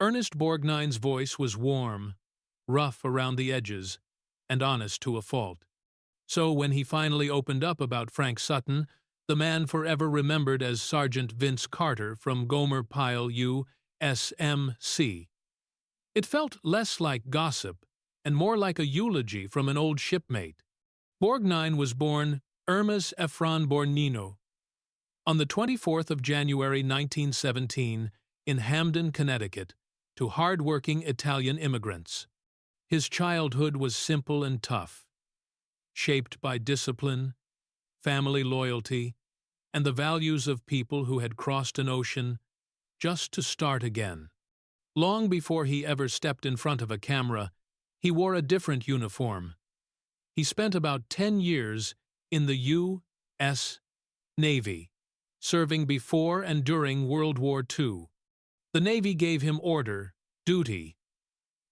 Ernest Borgnine's voice was warm, rough around the edges, and honest to a fault. So when he finally opened up about Frank Sutton, the man forever remembered as Sergeant Vince Carter from Gomer Pyle U.S.M.C., it felt less like gossip and more like a eulogy from an old shipmate. Borgnine was born Ernest Borgnine on the 24th of January 1917 in Hamden, Connecticut, to hard-working Italian immigrants. His childhood was simple and tough, shaped by discipline, family loyalty, and the values of people who had crossed an ocean just to start again. Long before he ever stepped in front of a camera, he wore a different uniform. He spent about 10 years in the U.S. Navy, serving before and during World War II. The Navy gave him order, duty,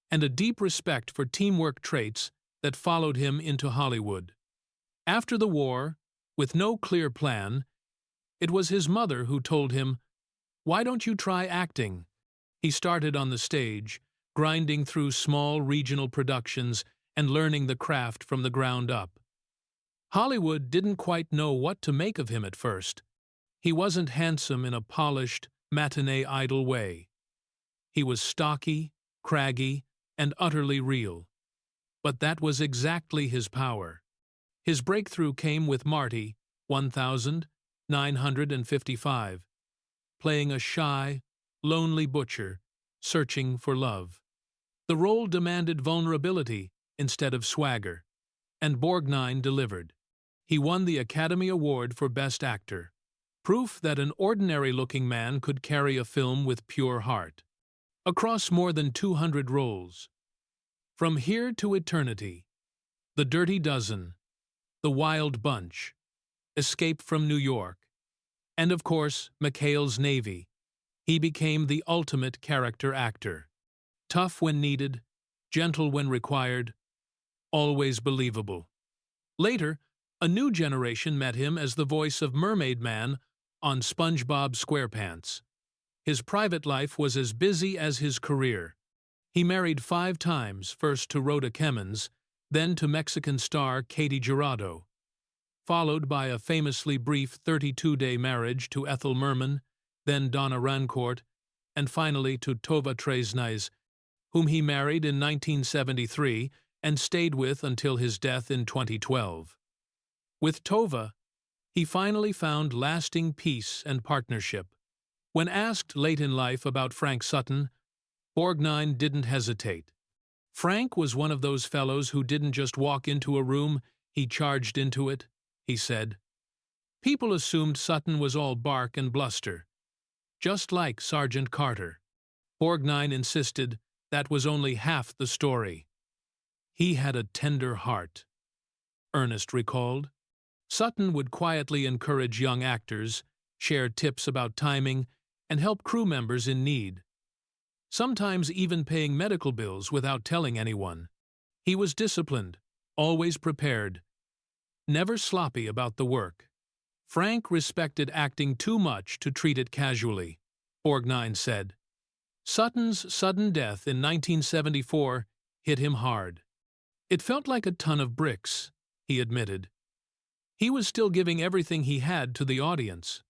and a deep respect for teamwork traits that followed him into Hollywood. After the war, with no clear plan, it was his mother who told him, "Why don't you try acting?" He started on the stage, grinding through small regional productions and learning the craft from the ground up. Hollywood didn't quite know what to make of him at first. He wasn't handsome in a polished, matinee idol way. He was stocky, craggy, and utterly real. But that was exactly his power. His breakthrough came with Marty, 1955, playing a shy, lonely butcher, searching for love. The role demanded vulnerability instead of swagger, and Borgnine delivered. He won the Academy Award for Best Actor, proof that an ordinary-looking man could carry a film with pure heart. Across more than 200 roles. From Here to Eternity, The Dirty Dozen, The Wild Bunch, Escape from New York, and of course, McHale's Navy, he became the ultimate character actor. Tough when needed, gentle when required, always believable. Later, a new generation met him as the voice of Mermaid Man on SpongeBob SquarePants. His private life was as busy as his career. He married 5 times, first to Rhoda Kemmons, then to Mexican star Katie Jurado, followed by a famously brief 32-day marriage to Ethel Merman, then Donna Rancourt, and finally to Tova Tresnys, whom he married in 1973 and stayed with until his death in 2012. With Tova, he finally found lasting peace and partnership. When asked late in life about Frank Sutton, Borgnine didn't hesitate. Frank was one of those fellows who didn't just walk into a room, he charged into it, he said. People assumed Sutton was all bark and bluster, just like Sergeant Carter. Borgnine insisted that was only half the story. He had a tender heart, Ernest recalled. Sutton would quietly encourage young actors, share tips about timing, and help crew members in need. Sometimes even paying medical bills without telling anyone. He was disciplined, always prepared, never sloppy about the work. Frank respected acting too much to treat it casually, Borgnine said. Sutton's sudden death in 1974 hit him hard. It felt like a ton of bricks, he admitted. He was still giving everything he had to the audience.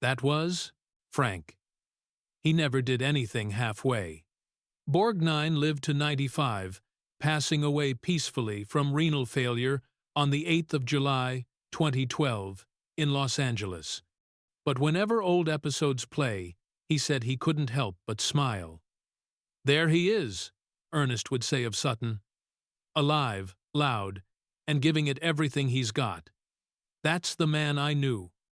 That was Frank. He never did anything halfway. Borgnine lived to 95, passing away peacefully from renal failure on the 8th of July, 2012, in Los Angeles. But whenever old episodes play, he said he couldn't help but smile. There he is, Ernest would say of Sutton. Alive, loud, and giving it everything he's got. That's the man I knew.